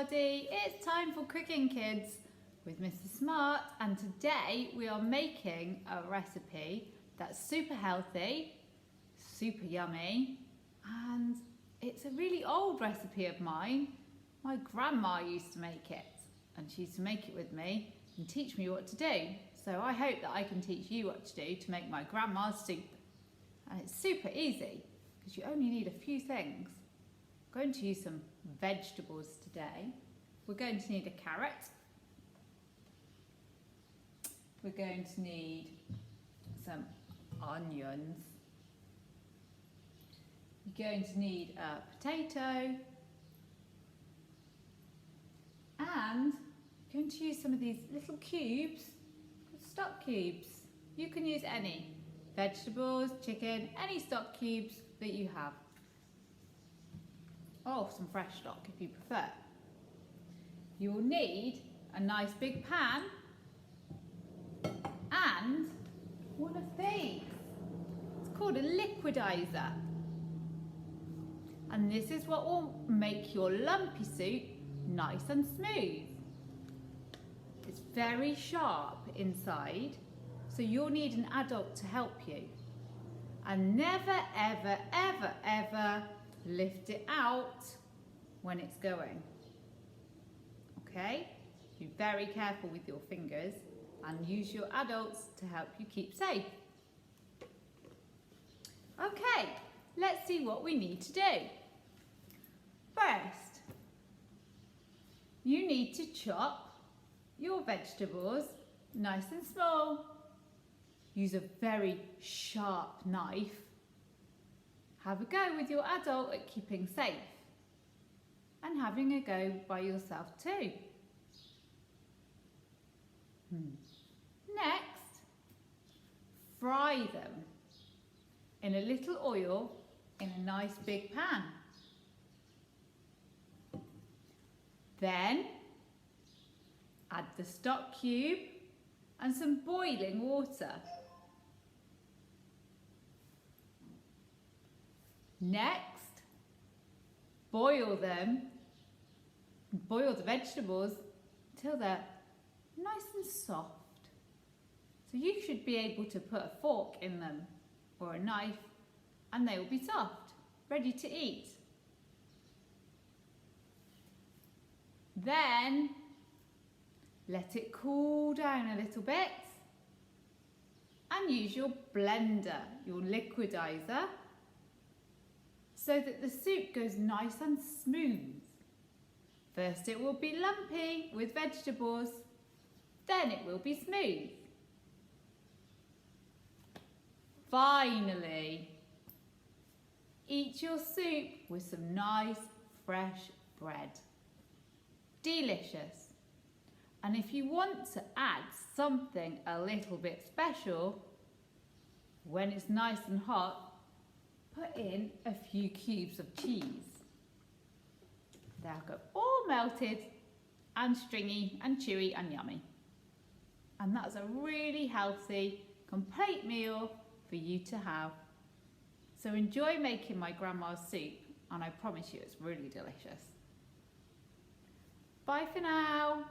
everybody, it's time for Cooking Kids with Mrs. Smart, and today we are making a recipe that's super healthy, super yummy, and it's a really old recipe of mine. My grandma used to make it, and she used to make it with me and teach me what to do. So I hope that I can teach you what to do to make my grandma's soup. And it's super easy because you only need a few things. I'm going to use some vegetables today. We're going to need a carrot. We're going to need some onions. You're going to need a potato. And you're going to use some of these little cubes, stock cubes. You can use any. Vegetables, chicken, any stock cubes that you have. Or some fresh stock if you prefer. You will need a nice big pan and one of these. It's called a liquidizer. And this is what will make your lumpy soup nice and smooth. It's very sharp inside, so you'll need an adult to help you. And never, ever, ever, ever lift it out when it's going. Okay? Be very careful with your fingers and use your adults to help you keep safe. Okay, let's see what we need to do. First, you need to chop your vegetables nice and small. Use a very sharp knife. Have a go with your adult at keeping safe. And having a go by yourself too. Next, fry them in a little oil in a nice big pan. Then, add the stock cube and some boiling water. Next, boil them, boil the vegetables till they're nice and soft. So you should be able to put a fork in them or a knife and they will be soft, ready to eat. Then, let it cool down a little bit and use your blender, your liquidizer, so that the soup goes nice and smooth. First it will be lumpy with vegetables, then it will be smooth. Finally, eat your soup with some nice fresh bread. Delicious. And if you want to add something a little bit special, when it's nice and hot, put in a few cubes of cheese. They'll go all melted and stringy and chewy and yummy. And that's a really healthy, complete meal for you to have. So enjoy making my grandma's soup, and I promise you it's really delicious. Bye for now.